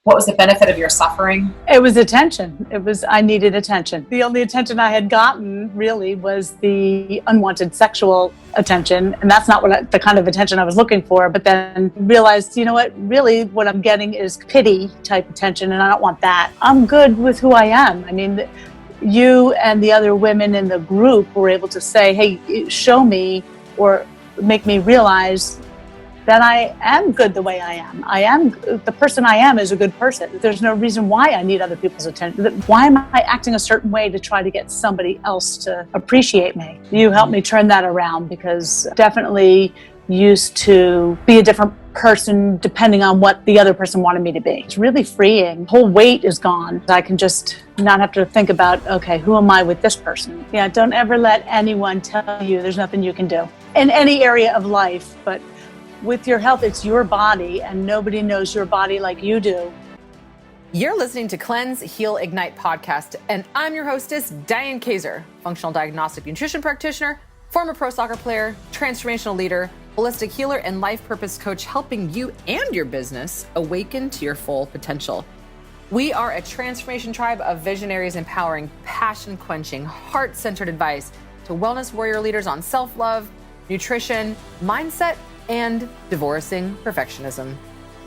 What was the benefit of your suffering? It was attention. I needed attention. The only attention I had gotten really was the unwanted sexual attention. And that's not the kind of attention I was looking for. But then realized, you know what, really what I'm getting is pity type attention. And I don't want that. I'm good with who I am. I mean, you and the other women in the group were able to say, hey, show me or make me realize that I am good the way I am. The person I am is a good person. There's no reason why I need other people's attention. Why am I acting a certain way to try to get somebody else to appreciate me? You helped me turn that around, because definitely used to be a different person depending on what the other person wanted me to be. It's really freeing. The whole weight is gone. I can just not have to think about, okay, who am I with this person? Yeah, don't ever let anyone tell you there's nothing you can do in any area of life, but with your health, it's your body, and nobody knows your body like you do. You're listening to Cleanse, Heal, Ignite podcast, and I'm your hostess, Diane Kaiser, functional diagnostic nutrition practitioner, former pro soccer player, transformational leader, holistic healer, and life purpose coach, helping you and your business awaken to your full potential. We are a transformation tribe of visionaries empowering passion-quenching, heart-centered advice to wellness warrior leaders on self-love, nutrition, mindset, and divorcing perfectionism.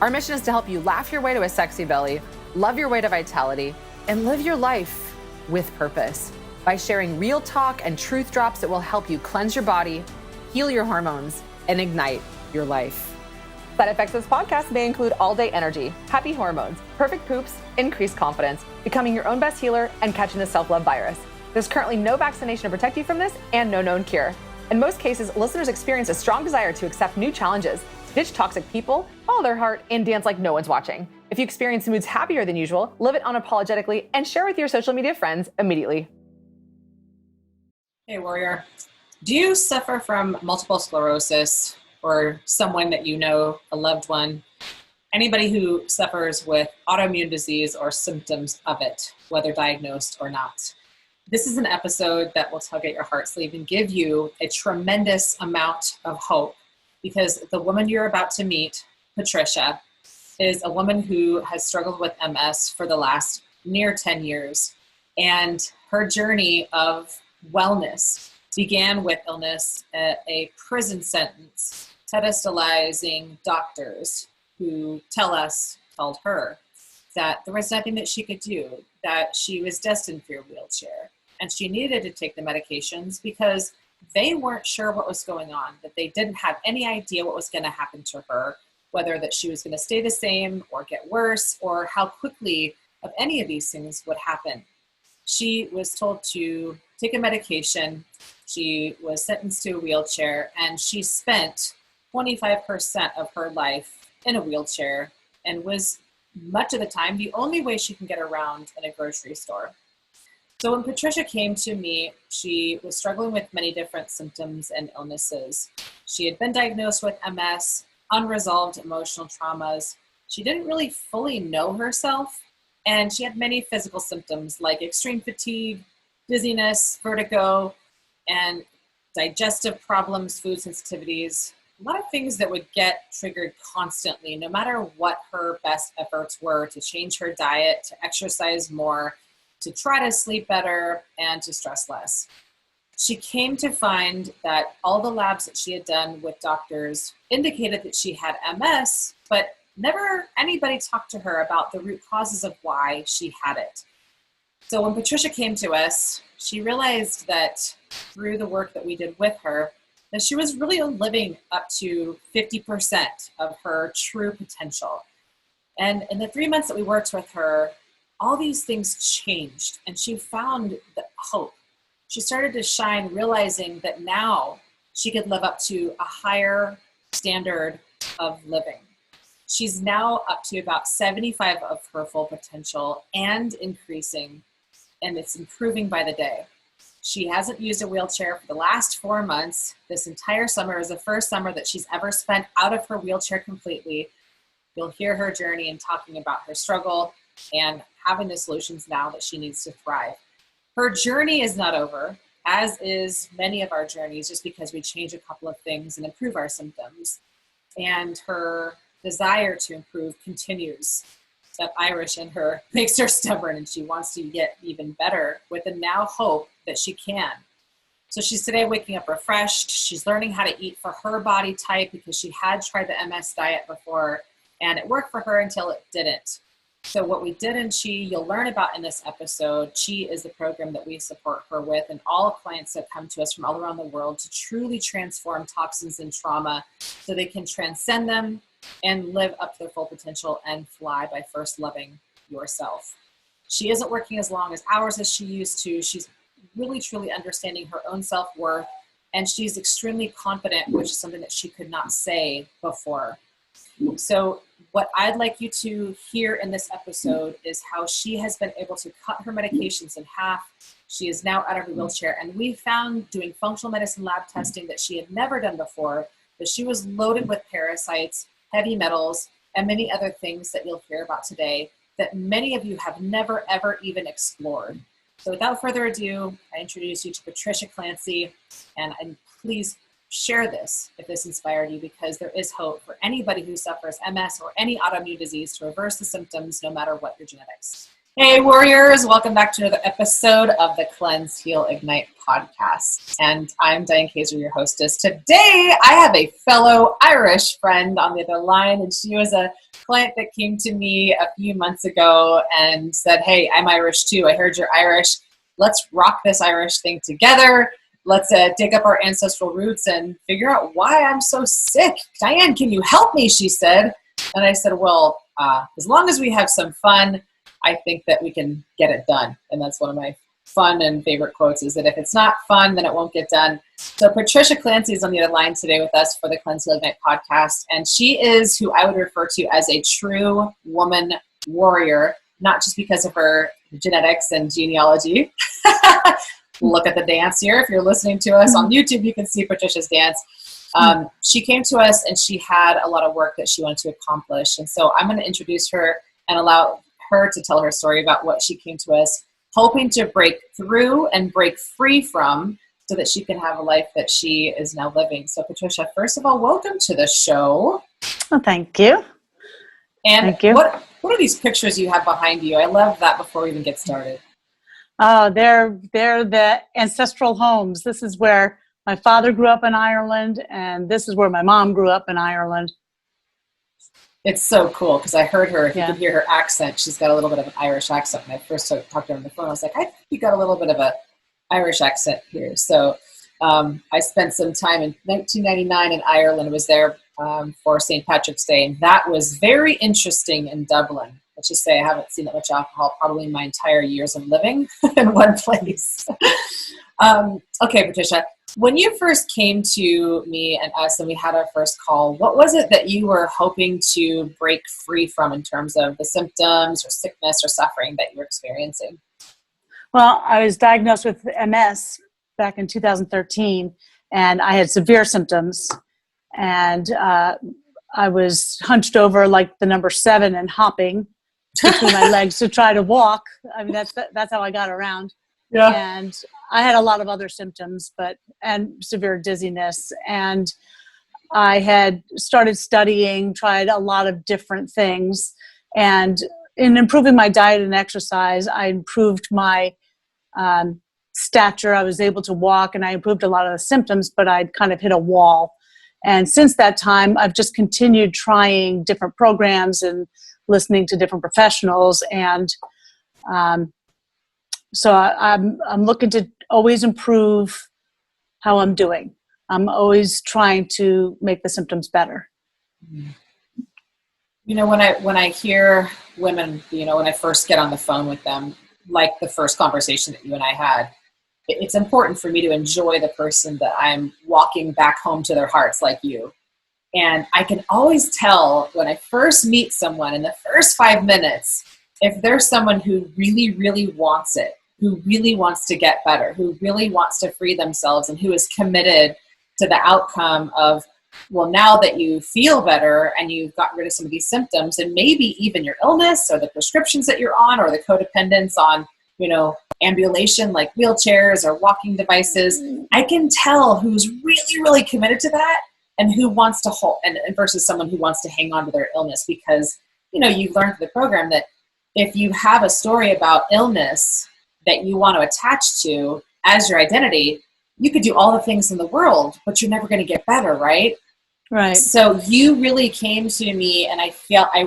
Our mission is to help you laugh your way to a sexy belly, love your way to vitality, and live your life with purpose by sharing real talk and truth drops that will help you cleanse your body, heal your hormones, and ignite your life. Side effects of this podcast may include all-day energy, happy hormones, perfect poops, increased confidence, becoming your own best healer, and catching the self-love virus. There's currently no vaccination to protect you from this and no known cure. In most cases, listeners experience a strong desire to accept new challenges, ditch toxic people, follow their heart, and dance like no one's watching. If you experience moods happier than usual, live it unapologetically and share with your social media friends immediately. Hey, warrior. Do you suffer from multiple sclerosis, or someone that you know, a loved one, anybody who suffers with autoimmune disease or symptoms of it, whether diagnosed or not? This is an episode that will tug at your heart sleeve and give you a tremendous amount of hope, because the woman you're about to meet, Patricia, is a woman who has struggled with MS for the last near 10 years. And her journey of wellness began with illness, a prison sentence, pedestalizing doctors who told her that there was nothing that she could do, that she was destined for a wheelchair. And she needed to take the medications because they weren't sure what was going on, that they didn't have any idea what was going to happen to her, whether that she was going to stay the same or get worse, or how quickly of any of these things would happen. She was told to take a medication. She was sentenced to a wheelchair, and she spent 25% of her life in a wheelchair and was much of the time the only way she can get around in a grocery store. So when Patricia came to me, she was struggling with many different symptoms and illnesses. She had been diagnosed with MS, unresolved emotional traumas. She didn't really fully know herself, and she had many physical symptoms like extreme fatigue, dizziness, vertigo, and digestive problems, food sensitivities, a lot of things that would get triggered constantly, no matter what her best efforts were to change her diet, to exercise more, to try to sleep better, and to stress less. She came to find that all the labs that she had done with doctors indicated that she had MS, but never anybody talked to her about the root causes of why she had it. So when Patricia came to us, she realized that through the work that we did with her, that she was really living up to 50% of her true potential. And in the 3 months that we worked with her, all these things changed, and she found the hope. She started to shine, realizing that now she could live up to a higher standard of living. She's now up to about 75 of her full potential and increasing, and it's improving by the day. She hasn't used a wheelchair for the last 4 months. This entire summer is the first summer that she's ever spent out of her wheelchair completely. You'll hear her journey and talking about her struggle and having the solutions now that she needs to thrive. Her journey is not over, as is many of our journeys, just because we change a couple of things and improve our symptoms. And her desire to improve continues. that Irish in her makes her stubborn, and she wants to get even better with the now hope that she can. So she's today waking up refreshed. She's learning how to eat for her body type because she had tried the MS diet before and it worked for her until it didn't. So what we did in Chi, you'll learn about in this episode. Chi is the program that we support her with, and all clients that come to us from all around the world to truly transform toxins and trauma so they can transcend them and live up to their full potential and fly by first loving yourself. She isn't working as long as hours as she used to. She's really, truly understanding her own self-worth, and she's extremely confident, which is something that she could not say before. So what I'd like you to hear in this episode is how she has been able to cut her medications in half. She is now out of her wheelchair, and we found doing functional medicine lab testing that she had never done before, that she was loaded with parasites, heavy metals, and many other things that you'll hear about today that many of you have never, ever even explored. So without further ado, I introduce you to Patricia Clancy, and please share this if this inspired you, because there is hope for anybody who suffers MS or any autoimmune disease to reverse the symptoms no matter what your genetics. Hey warriors, welcome back to another episode of the Cleanse, Heal, Ignite podcast. And I'm Diane Kaiser, your hostess. Today, I have a fellow Irish friend on the other line, and she was a client that came to me a few months ago and said, hey, I'm Irish too. I heard you're Irish. Let's rock this Irish thing together. Let's dig up our ancestral roots and figure out why I'm so sick. Diane, can you help me? She said. And I said, well, as long as we have some fun, I think that we can get it done. And that's one of my fun and favorite quotes, is that if it's not fun, then it won't get done. So Patricia Clancy is on the other line today with us for the Cleanse, Heal, Ignite podcast. And she is who I would refer to as a true woman warrior, not just because of her genetics and genealogy. Look at the dance here. If you're listening to us on YouTube, you can see Patricia's dance. She came to us and she had a lot of work that she wanted to accomplish. And so I'm going to introduce her and allow her to tell her story about what she came to us hoping to break through and break free from, so that she can have a life that she is now living. So Patricia, first of all, welcome to the show. Oh, thank you. And thank you. What are these pictures you have behind you? I love that before we even get started. Oh, they're the ancestral homes. This is where my father grew up in Ireland, and this is where my mom grew up in Ireland. It's so cool because I heard her, if you can hear her accent, she's got a little bit of an Irish accent. When I first talked to her on the phone, I was like, I think you got a little bit of an Irish accent here. So I spent some time in 1999 in Ireland, was there for St. Patrick's Day, and that was very interesting in Dublin. Let's just say I haven't seen that much alcohol probably in my entire years of living in one place. Okay, Patricia, when you first came to me and us and we had our first call, what was it that you were hoping to break free from in terms of the symptoms or sickness or suffering that you were experiencing? Well, I was diagnosed with MS back in 2013, and I had severe symptoms, and I was hunched over like the number 7 and hopping between my legs to try to walk. I mean, that's how I got around. Yeah. And I had a lot of other symptoms, and severe dizziness. And I had started studying, tried a lot of different things. And in improving my diet and exercise, I improved my stature. I was able to walk, and I improved a lot of the symptoms, but I'd kind of hit a wall. And since that time, I've just continued trying different programs and listening to different professionals. And so I'm looking to always improve how I'm doing. I'm always trying to make the symptoms better. You know, when I hear women, you know, when I first get on the phone with them, like the first conversation that you and I had, it's important for me to enjoy the person that I'm walking back home to their hearts, like you. And I can always tell when I first meet someone in the first 5 minutes, if there's someone who really, really wants it, who really wants to get better, who really wants to free themselves, and who is committed to the outcome of, well, now that you feel better and you've gotten rid of some of these symptoms, and maybe even your illness or the prescriptions that you're on or the codependence on, you know, ambulation like wheelchairs or walking devices, I can tell who's really, really committed to that and who wants to hold, and versus someone who wants to hang on to their illness, because you learned through the program that if you have a story about illness that you want to attach to as your identity, you could do all the things in the world, but you're never going to get better, right? Right. So you really came to me, and I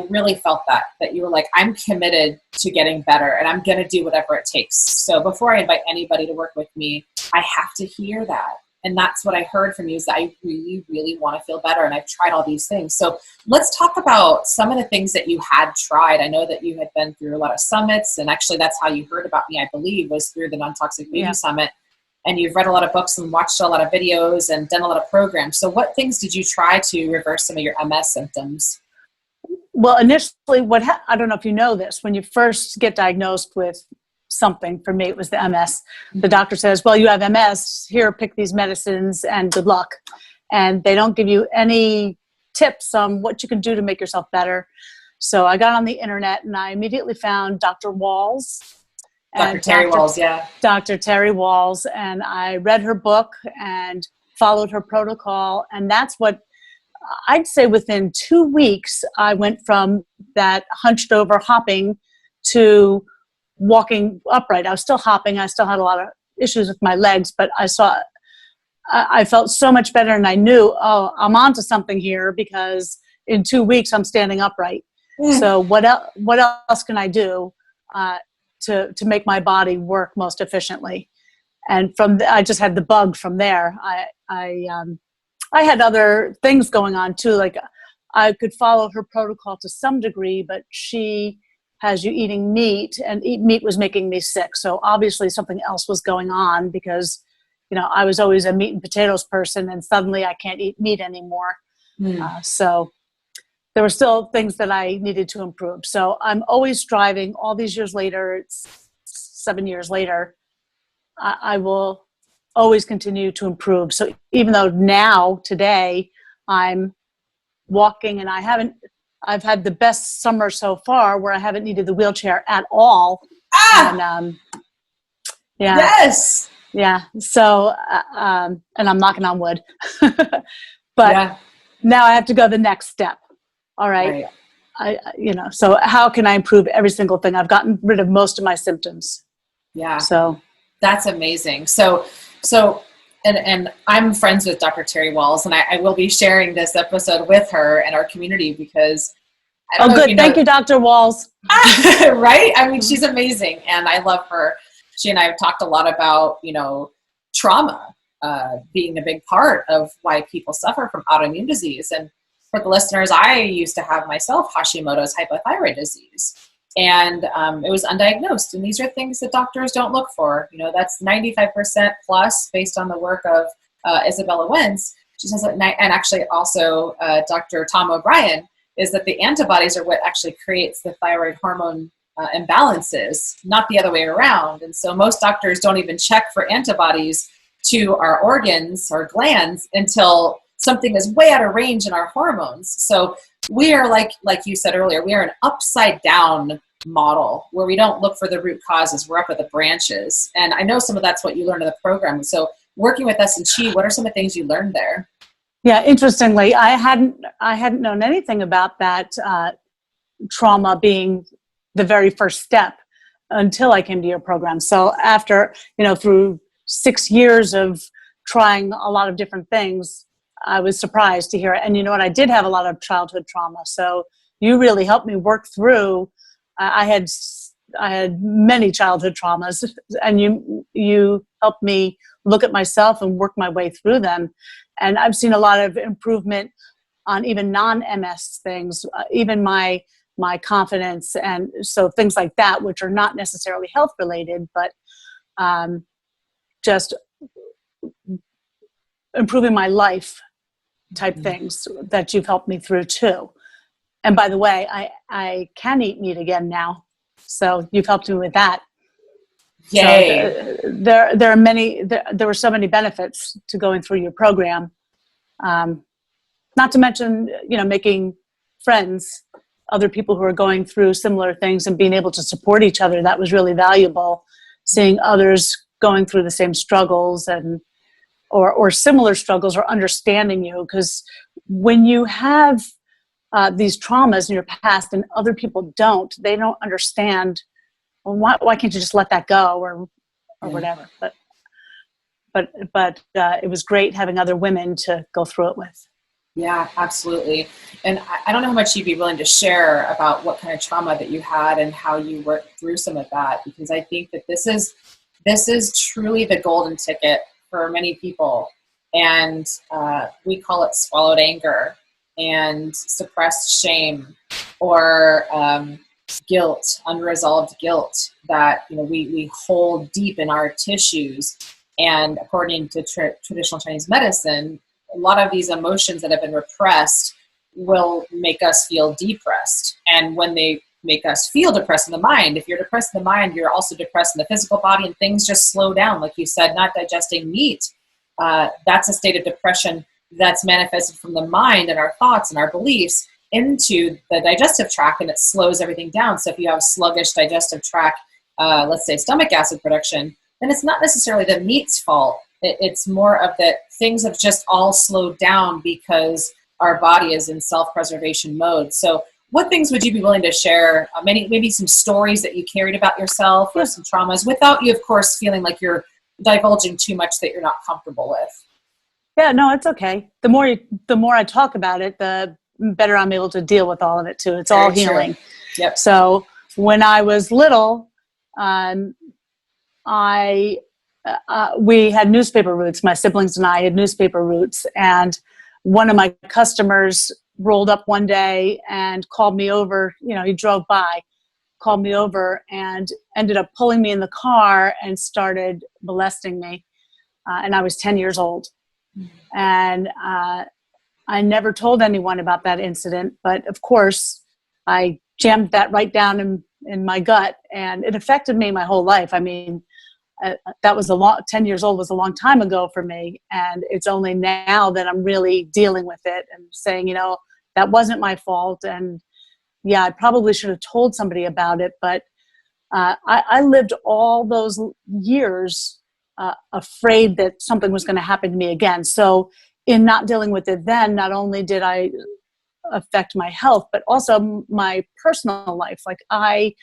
really felt that you were like, I'm committed to getting better, and I'm going to do whatever it takes. So before I invite anybody to work with me, I have to hear that. And that's what I heard from you, is that I really, really want to feel better. And I've tried all these things. So let's talk about some of the things that you had tried. I know that you had been through a lot of summits, and actually that's how you heard about me, I believe, was through the Non-Toxic Baby Summit. And you've read a lot of books and watched a lot of videos and done a lot of programs. So what things did you try to reverse some of your MS symptoms? Well, initially, I don't know if you know this, when you first get diagnosed with something, for me, it was the MS. The doctor says, well, you have MS, here, pick these medicines and good luck. And they don't give you any tips on what you can do to make yourself better. So I got on the internet and I immediately found Dr. Walls. Dr. Terry Walls, yeah. Dr. Terry Walls. And I read her book and followed her protocol. And that's what I'd say within 2 weeks, I went from that hunched over hopping to walking upright. I was still hopping. I still had a lot of issues with my legs, but I felt so much better, and I knew, I'm onto something here, because in 2 weeks I'm standing upright. So what else can I do to make my body work most efficiently? And I just had the bug from there. I had other things going on too. Like I could follow her protocol to some degree, but she has you eating meat, and meat was making me sick. So obviously something else was going on, because, I was always a meat and potatoes person, and suddenly I can't eat meat anymore. So there were still things that I needed to improve. So I'm always striving. All these years later, it's 7 years later, I will always continue to improve. So even though today, I'm walking, and I've had the best summer so far where I haven't needed the wheelchair at all. And, Yes. Yeah. So, and I'm knocking on wood, but now I have to go the next step. All right. So how can I improve every single thing? I've gotten rid of most of my symptoms. Yeah. So that's amazing. So, and I'm friends with Dr. Terry Walls, and I will be sharing this episode with her and our community, because I don't know good. If you know, thank you, Dr. Walls. Right? I mean, she's amazing, and I love her. She and I have talked a lot about, trauma being a big part of why people suffer from autoimmune disease. And for the listeners, I used to have myself Hashimoto's hypothyroid disease, and it was undiagnosed. And these are things that doctors don't look for. That's 95% plus based on the work of Isabella Wentz. She says that, and actually also Dr. Tom O'Brien, is that the antibodies are what actually creates the thyroid hormone imbalances, not the other way around. And so most doctors don't even check for antibodies to our organs or glands until something is way out of range in our hormones. So we are like you said earlier, we are an upside down model where we don't look for the root causes. We're up at the branches. And I know some of that's what you learned in the program. So working with us and Chi, what are some of the things you learned there? Yeah, interestingly, I hadn't known anything about that trauma being the very first step until I came to your program. So after, through 6 years of trying a lot of different things, I was surprised to hear it. And you know what? I did have a lot of childhood trauma. So you really helped me work through. I had many childhood traumas, and you helped me look at myself and work my way through them. And I've seen a lot of improvement on even non-MS things, even my confidence, and so things like that, which are not necessarily health related, but just improving my life type things that you've helped me through too. And by the way, I can eat meat again now, so you've helped me with that. Yay! So there are many. There were so many benefits to going through your program. Not to mention, making friends, other people who are going through similar things, and being able to support each other. That was really valuable. Seeing others going through the same struggles or similar struggles, or understanding you, because when you have these traumas in your past and other people don't, they don't understand, well, why can't you just let that go or whatever. But it was great having other women to go through it with. Yeah, absolutely. And I don't know how much you'd be willing to share about what kind of trauma that you had and how you worked through some of that, because I think that this is truly the golden ticket for many people. And we call it swallowed anger and suppressed shame, or guilt, unresolved guilt that we hold deep in our tissues. And according to traditional Chinese medicine, a lot of these emotions that have been repressed will make us feel depressed. And when they make us feel depressed in the mind, if you're depressed in the mind, you're also depressed in the physical body, and things just slow down. Like you said, not digesting meat. That's a state of depression that's manifested from the mind and our thoughts and our beliefs into the digestive tract, and it slows everything down. So if you have a sluggish digestive tract, let's say stomach acid production, then it's not necessarily the meat's fault. It's more of that things have just all slowed down because our body is in self-preservation mode. So what things would you be willing to share? Maybe some stories that you carried about yourself or some traumas, without you, of course, feeling like you're divulging too much that you're not comfortable with. Yeah, no, it's okay. The more I talk about it, the better I'm able to deal with all of it too. It's all healing. Yep. So when I was little, we had newspaper routes. My siblings and I had newspaper routes, and one of my customers rolled up one day and called me over. He drove by, called me over, and ended up pulling me in the car and started molesting me. And I was 10 years old. And I never told anyone about that incident, but of course I jammed that right down in my gut, and it affected me my whole life. I mean, that was 10 years old was a long time ago for me. And it's only now that I'm really dealing with it and saying, that wasn't my fault. And yeah, I probably should have told somebody about it, but I lived all those years afraid that something was going to happen to me again. So in not dealing with it then, not only did I affect my health, but also my personal life. Like I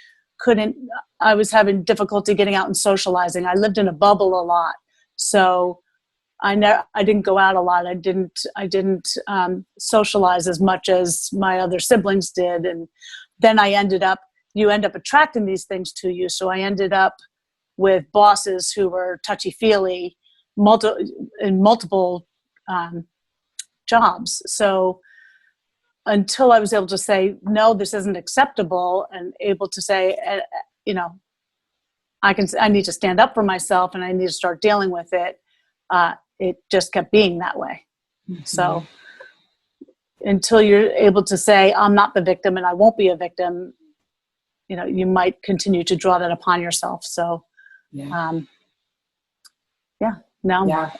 was having difficulty getting out and socializing. I lived in a bubble a lot. So I didn't go out a lot. I didn't socialize as much as my other siblings did. And then you end up attracting these things to you. So I ended up with bosses who were touchy-feely in multiple jobs. So until I was able to say, no, this isn't acceptable, and able to say, I need to stand up for myself and I need to start dealing with it. It just kept being that way. Mm-hmm. So until you're able to say, I'm not the victim and I won't be a victim, you might continue to draw that upon yourself. So,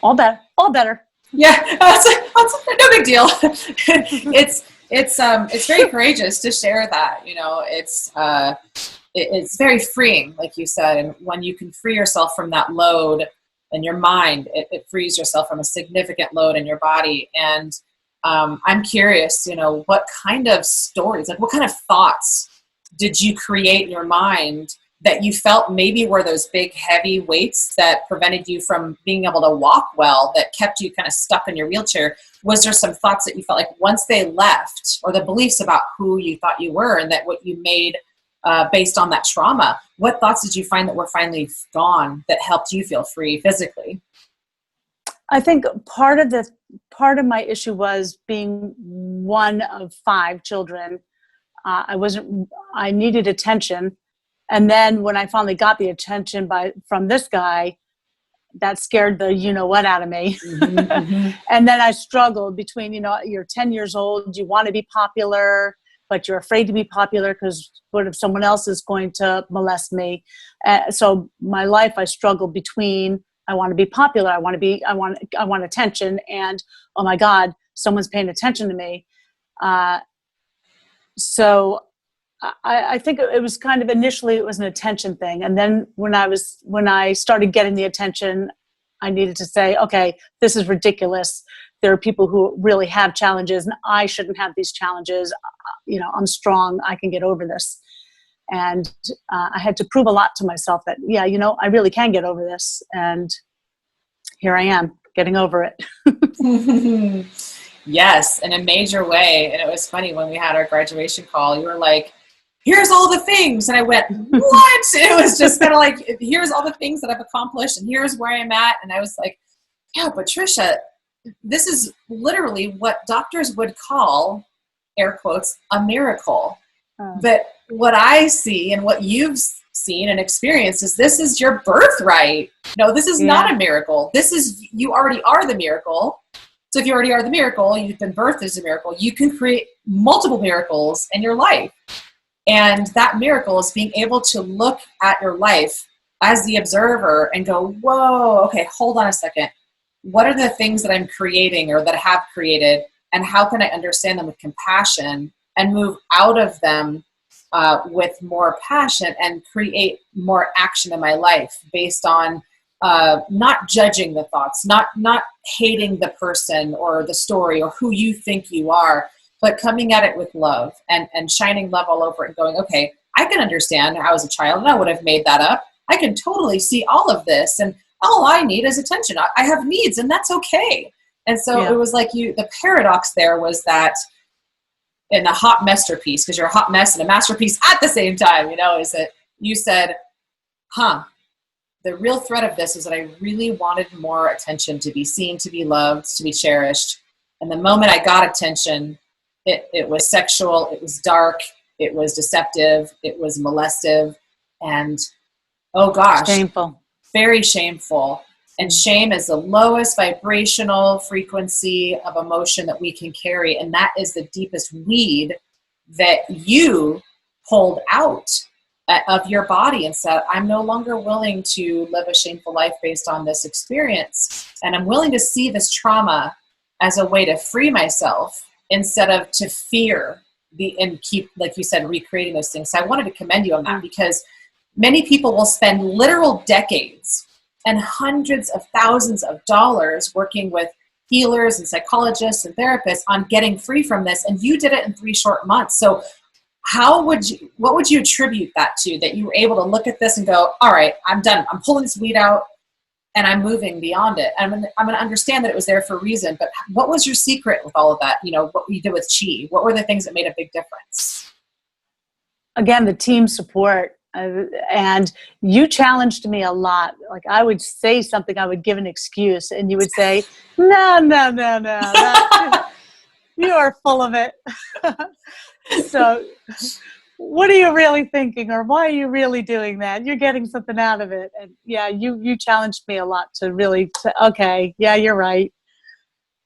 all better. Yeah, that's no big deal. It's very courageous to share that. It's very freeing, like you said, and when you can free yourself from that load in your mind, it frees yourself from a significant load in your body. And I'm curious, what kind of stories, like what kind of thoughts did you create in your mind that you felt maybe were those big heavy weights that prevented you from being able to walk well, that kept you kind of stuck in your wheelchair? Was there some thoughts that you felt like once they left, or the beliefs about who you thought you were and that what you made based on that trauma, what thoughts did you find that were finally gone that helped you feel free physically? I think part of my issue was being one of 5 children. I needed attention. And then when I finally got the attention from this guy, that scared the you-know-what out of me. Mm-hmm, mm-hmm. And then I struggled between, you're 10 years old, you want to be popular, but you're afraid to be popular because what if someone else is going to molest me? So my life, I struggled between, I want to be popular, I want attention, and oh my God, someone's paying attention to me. So I think it was kind of, initially it was an attention thing. And then when I started getting the attention, I needed to say, okay, this is ridiculous. there are people who really have challenges and I shouldn't have these challenges. I'm strong. I can get over this. And I had to prove a lot to myself that, I really can get over this. And here I am getting over it. Yes, in a major way. And it was funny when we had our graduation call, you were like, here's all the things. And I went, what? It was just kind of like, here's all the things that I've accomplished and here's where I'm at. And I was like, yeah, Patricia, this is literally what doctors would call, air quotes, a miracle. But what I see and what you've seen and experienced is this is your birthright. No, this is not a miracle. This is, you already are the miracle. So if you already are the miracle, you've been birthed as a miracle, you can create multiple miracles in your life. And that miracle is being able to look at your life as the observer and go, whoa, okay, hold on a second. What are the things that I'm creating or that I have created? And how can I understand them with compassion and move out of them with more passion and create more action in my life based on not judging the thoughts, not hating the person or the story or who you think you are, but coming at it with love and shining love all over it and going, okay, I can understand I was a child and I would have made that up. I can totally see all of this and all I need is attention. I have needs and that's okay. And so it was like the paradox there was that in a hot masterpiece, because you're a hot mess and a masterpiece at the same time, is that you said, the real threat of this is that I really wanted more attention, to be seen, to be loved, to be cherished. And the moment I got attention, it was sexual, it was dark, it was deceptive, it was molestive, and oh gosh. Shameful. Very shameful. And shame is the lowest vibrational frequency of emotion that we can carry. And that is the deepest weed that you pulled out of your body and said, I'm no longer willing to live a shameful life based on this experience. And I'm willing to see this trauma as a way to free myself instead of to fear and keep, like you said, recreating those things. So I wanted to commend you on that because many people will spend literal decades and hundreds of thousands of dollars working with healers and psychologists and therapists on getting free from this. And you did it in 3 short months. So what would you attribute that to, that you were able to look at this and go, all right, I'm done. I'm pulling this weed out and I'm moving beyond it. I'm going to understand that it was there for a reason, but what was your secret with all of that? What you did with Chi, what were the things that made a big difference? Again, the team support. And you challenged me a lot. Like I would say something, I would give an excuse, and you would say, no, you are full of it. So what are you really thinking, or why are you really doing that? You're getting something out of it. And you challenged me a lot to really say, okay, yeah, you're right.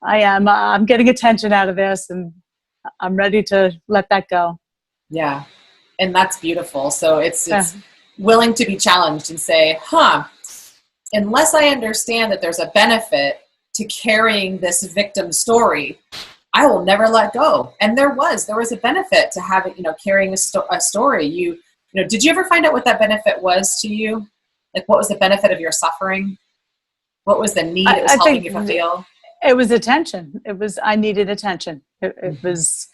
I'm getting attention out of this, and I'm ready to let that go. Yeah. And that's beautiful. So it's willing to be challenged and say, unless I understand that there's a benefit to carrying this victim story, I will never let go. And there was a benefit to having, carrying a story. Did you ever find out what that benefit was to you? Like, what was the benefit of your suffering? What was the need that was helping you fulfill? It was attention. I needed attention. It was,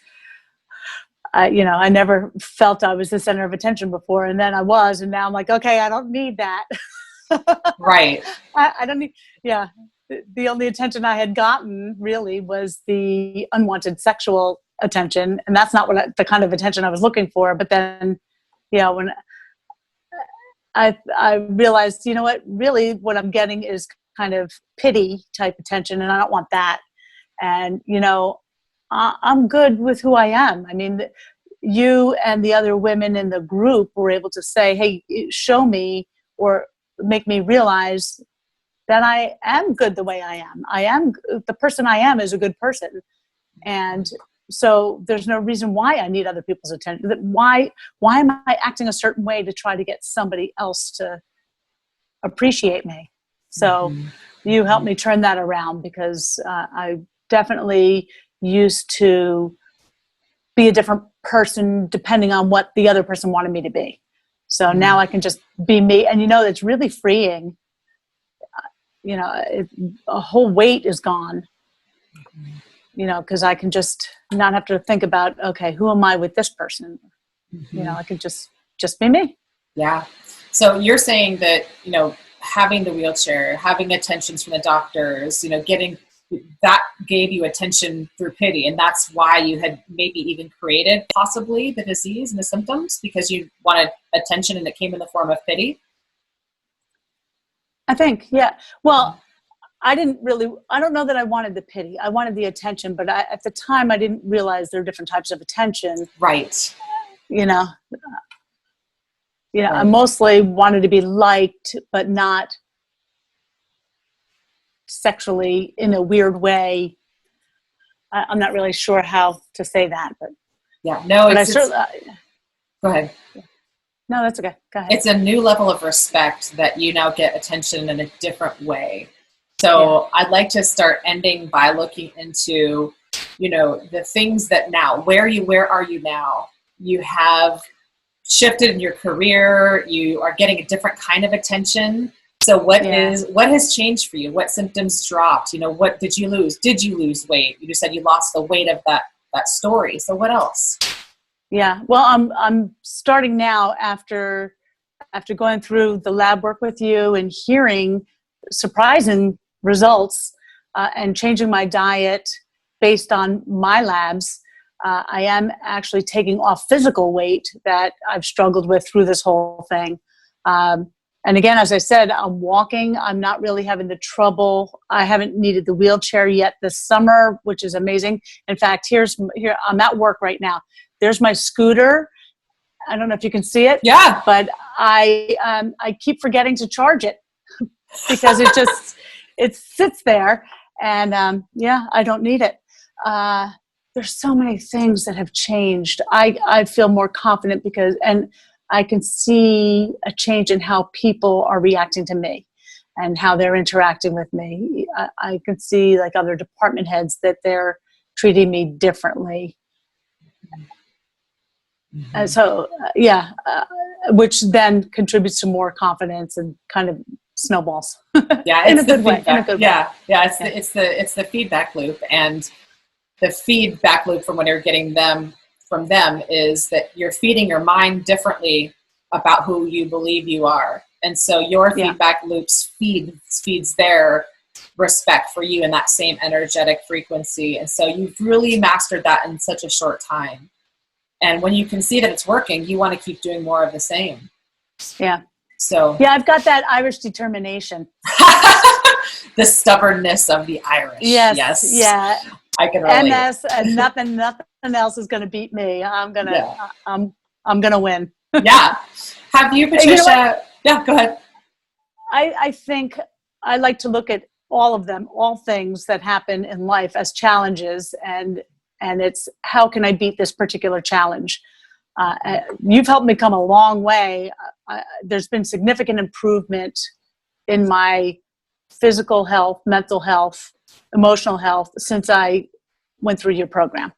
I never felt I was the center of attention before, and then I was, and now I'm like, okay, I don't need that. Right. I don't need, the only attention I had gotten really was the unwanted sexual attention, and that's not the kind of attention I was looking for. But then, when I realized, really what I'm getting is kind of pity type attention, and I don't want that. And, I'm good with who I am. I mean, you and the other women in the group were able to say, hey, show me or make me realize that I am good the way I am. The person I am is a good person. And so there's no reason why I need other people's attention. Why am I acting a certain way to try to get somebody else to appreciate me? So you helped me turn that around, because I definitely used to be a different person depending on what the other person wanted me to be. So now I can just be me. And it's really freeing. A whole weight is gone. because I can just not have to think about, okay, who am I with this person? I can just be me. Yeah. So you're saying that, having the wheelchair, having attentions from the doctors, getting that gave you attention through pity. And that's why you had maybe even created possibly the disease and the symptoms, because you wanted attention and it came in the form of pity. I think, yeah. Well, I don't know that I wanted the pity. I wanted the attention, but at the time I didn't realize there are different types of attention. Right. Right. I mostly wanted to be liked, but not sexually in a weird way. I'm not really sure how to say that, but yeah, no, but go ahead. No, that's okay. Go ahead. It's a new level of respect that you now get attention in a different way. So I'd like to start ending by looking into, the things that now, where are you now? You have shifted in your career. You are getting a different kind of attention. So what has changed for you? What symptoms dropped? What did you lose? Did you lose weight? You just said you lost the weight of that story. So what else? Yeah. Well, I'm starting now after going through the lab work with you and hearing surprising results and changing my diet based on my labs. I am actually taking off physical weight that I've struggled with through this whole thing. And again, as I said, I'm walking. I'm not really having the trouble. I haven't needed the wheelchair yet this summer, which is amazing. In fact, here I'm at work right now. There's my scooter. I don't know if you can see it. Yeah. But I keep forgetting to charge it because it sits there, and I don't need it. There's so many things that have changed. I feel more confident and I can see a change in how people are reacting to me and how they're interacting with me. I can see like other department heads that they're treating me differently. So, which then contributes to more confidence and kind of snowballs. Yeah, in a good way. Yeah, it's the feedback loop, and the feedback loop from what you're getting from them is that you're feeding your mind differently about who you believe you are, and so your feedback loops feeds their respect for you in that same energetic frequency, and so you've really mastered that in such a short time. And when you can see that it's working, you want to keep doing more of the same. Yeah. So I've got that Irish determination. The stubbornness of the Irish. Yes. Yeah. I can relate. MS and nothing else is going to beat me. I'm gonna win. Yeah. Have you, Patricia? Yeah, go ahead. I think I like to look at all of them, all things that happen in life as challenges, and it's how can I beat this particular challenge? You've helped me come a long way. There's been significant improvement in my physical health, mental health, emotional health since I went through your program.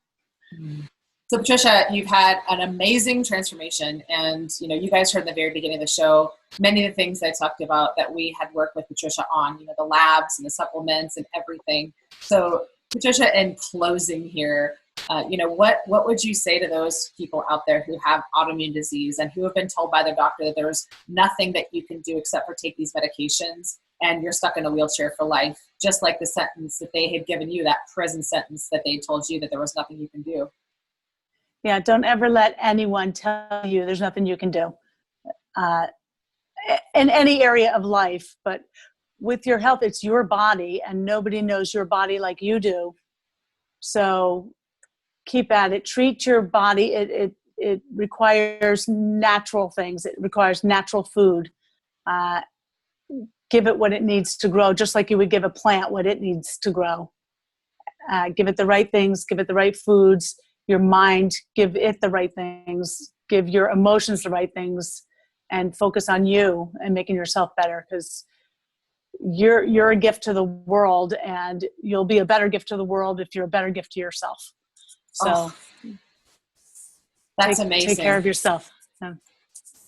So Patricia, you've had an amazing transformation, and you guys heard in the very beginning of the show many of the things I talked about that we had worked with Patricia on, the labs and the supplements and everything. So Patricia, in closing here, what would you say to those people out there who have autoimmune disease and who have been told by their doctor that there's nothing that you can do except for take these medications and you're stuck in a wheelchair for life, just like the sentence that they had given you, that prison sentence that they told you that there was nothing you can do? Yeah, don't ever let anyone tell you there's nothing you can do in any area of life. But with your health, it's your body, and nobody knows your body like you do. So keep at it. Treat your body. It requires natural things. It requires natural food. Give it what it needs to grow, just like you would give a plant what it needs to grow. Give it the right things. Give it the right foods. Your mind, give it the right things. Give your emotions the right things, and focus on you and making yourself better, because you're a gift to the world, and you'll be a better gift to the world if you're a better gift to yourself. So that's amazing. Take care of yourself. Yeah.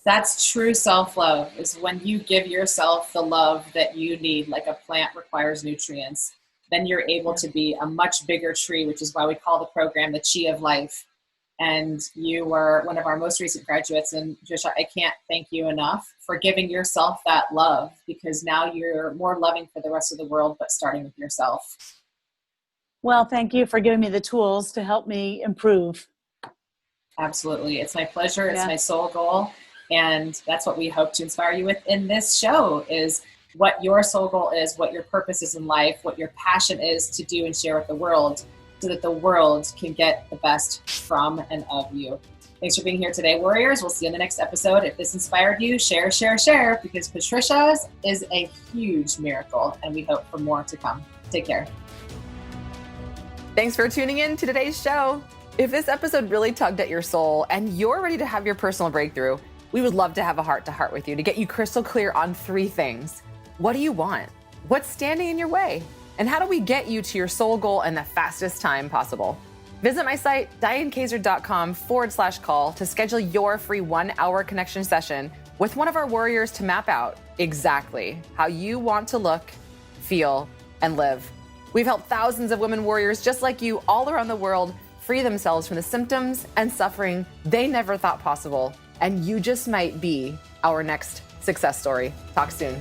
That's true self-love, is when you give yourself the love that you need, like a plant requires nutrients. then you're able to be a much bigger tree, which is why we call the program the Chi of Life. And you were one of our most recent graduates. And Patricia, I can't thank you enough for giving yourself that love, because now you're more loving for the rest of the world, but starting with yourself. Well, thank you for giving me the tools to help me improve. Absolutely. It's my pleasure. It's my soul goal. And that's what we hope to inspire you with in this show, is what your soul goal is, what your purpose is in life, what your passion is to do and share with the world, so that the world can get the best from and of you. Thanks for being here today, warriors. We'll see you in the next episode. If this inspired you, share, because Patricia's is a huge miracle, and we hope for more to come. Take care. Thanks for tuning in to today's show. If this episode really tugged at your soul and you're ready to have your personal breakthrough, we would love to have a heart-to-heart with you to get you crystal clear on 3 things. What do you want? What's standing in your way? And how do we get you to your soul goal in the fastest time possible? Visit my site, dianekaiser.com/call to schedule your free 1-hour connection session with one of our warriors to map out exactly how you want to look, feel, and live. We've helped thousands of women warriors just like you all around the world free themselves from the symptoms and suffering they never thought possible. And you just might be our next success story. Talk soon.